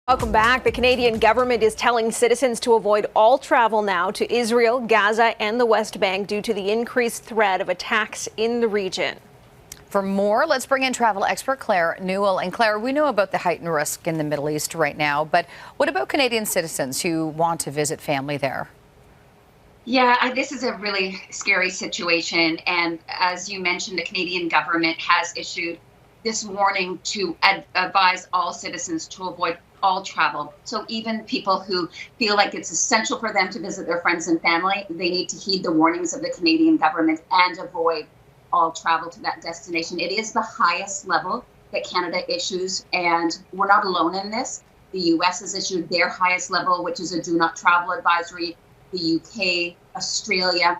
Welcome back. The Canadian government is telling citizens to avoid all travel now to Israel, Gaza, and the West Bank due to the increased threat of attacks in the region. For more, let's bring in travel expert Claire Newell. And Claire, we know about the heightened risk in the Middle East right now, but what about Canadian citizens who want to visit family there? Yeah, this is a really scary situation. And as you mentioned, the Canadian government has issued this warning to advise all citizens to avoid all travel. So even people who feel like it's essential for them to visit their friends and family, they need to heed the warnings of the Canadian government and avoid all travel to that destination. It is the highest level that Canada issues, and we're not alone in this. The US has issued their highest level, which is a do not travel advisory. The UK, Australia,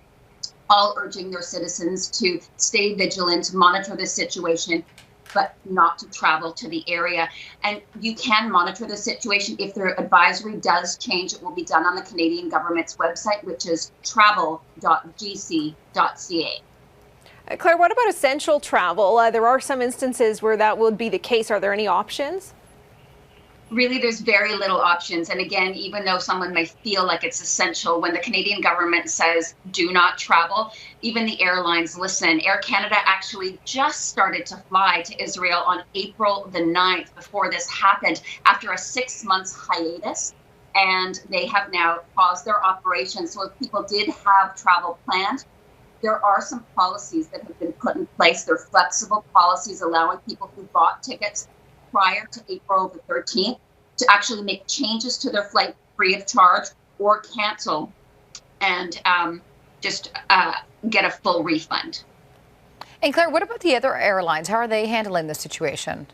all urging their citizens to stay vigilant, monitor the situation, but not to travel to the area. And you can monitor the situation. If their advisory does change, it will be done on the Canadian government's website, which is travel.gc.ca. Claire, what about essential travel? There are some instances where that would be the case. Are there any options? Really, there's very little options. And again, even though someone may feel like it's essential, when the Canadian government says do not travel, even the airlines listen. Air Canada actually just started to fly to Israel on April the 9th before this happened, after a 6-month hiatus. And they have now paused their operations. So if people did have travel planned, there are some policies that have been put in place. They're flexible policies allowing people who bought tickets prior to April the 13th to actually make changes to their flight free of charge or cancel and just get a full refund. And Claire, what about the other airlines? How are they handling the situation?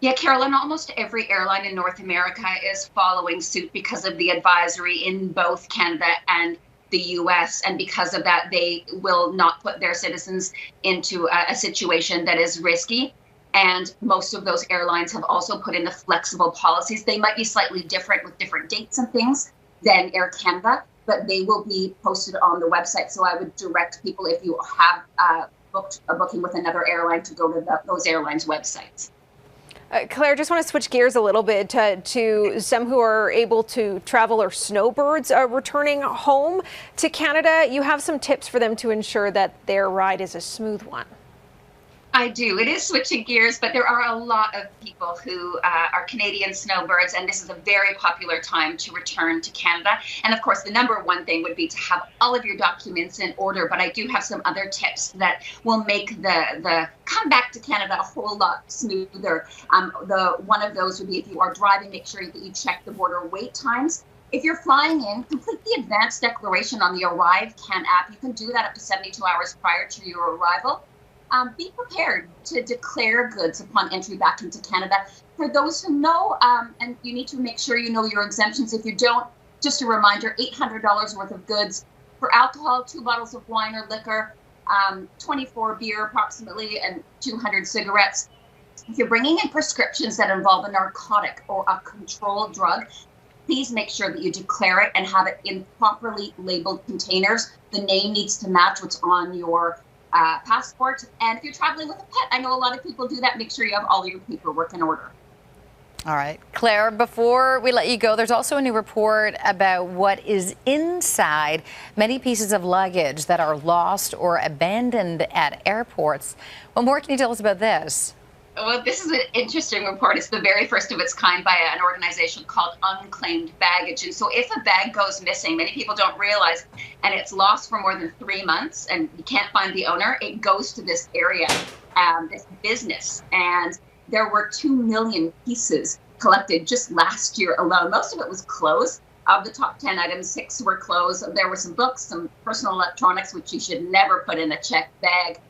Yeah, Carolyn, almost every airline in North America is following suit because of the advisory in both Canada and the US. And because of that, they will not put their citizens into a situation that is risky. And most of those airlines have also put in the flexible policies. They might be slightly different with different dates and things than Air Canada, but they will be posted on the website. So I would direct people, if you have booked a booking with another airline, to go to those airlines' websites. Claire, just want to switch gears a little bit to some who are able to travel, or snowbirds returning home to Canada. You have some tips for them to ensure that their ride is a smooth one. I do. It is switching gears, but there are a lot of people who are Canadian snowbirds, and this is a very popular time to return to Canada. And of course, the number one thing would be to have all of your documents in order, but I do have some other tips that will make the come back to Canada a whole lot smoother. One of those would be, if you are driving, make sure that you check the border wait times. If you're flying in, complete the advance declaration on the ArriveCAN app. You can do that up to 72 hours prior to your arrival. Be prepared to declare goods upon entry back into Canada. For those who know, and you need to make sure you know your exemptions. If you don't, just a reminder, $800 worth of goods for alcohol, 2 bottles of wine or liquor, 24 beer approximately, and 200 cigarettes. If you're bringing in prescriptions that involve a narcotic or a controlled drug, please make sure that you declare it and have it in properly labeled containers. The name needs to match what's on your passport. And if you're traveling with a pet, I know a lot of people do that. Make sure you have all your paperwork in order. All right, Claire, before we let you go, there's also a new report about what is inside many pieces of luggage that are lost or abandoned at airports. What more can you tell us about this? Well, this is an interesting report. It's the very first of its kind by an organization called Unclaimed baggage. And so if a bag goes missing, many people don't realize, and it's lost for more than 3 months and you can't find the owner, it goes to this area, this business. And there were 2 million pieces collected just last year alone. Most of it was clothes. Of the top 10 items, 6 were clothes. There were some books, some personal electronics, which you should never put in a checked bag.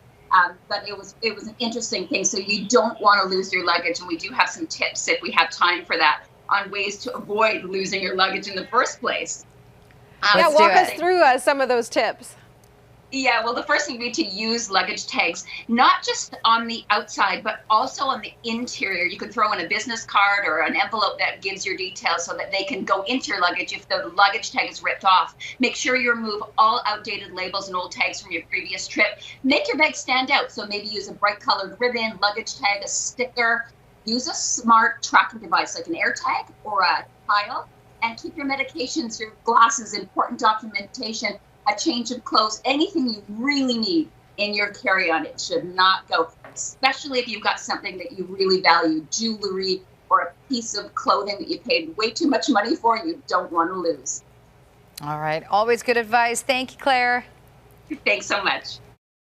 But it was an interesting thing. So you don't want to lose your luggage. And we do have some tips, if we have time for that, on ways to avoid losing your luggage in the first place. Walk us through some of those tips. Yeah, well, the first thing would be to use luggage tags, not just on the outside, but also on the interior. You could throw in a business card or an envelope that gives your details so that they can go into your luggage if the luggage tag is ripped off. Make sure you remove all outdated labels and old tags from your previous trip. Make your bag stand out. So maybe use a bright colored ribbon, luggage tag, a sticker. use a smart tracking device like an AirTag or a Tile, and keep your medications, your glasses, important documentation, a change of clothes, anything you really need in your carry-on. It should not go, especially if you've got something that you really value, jewelry or a piece of clothing that you paid way too much money for and you don't want to lose. All right. Always good advice. Thank you, Claire. Thanks so much.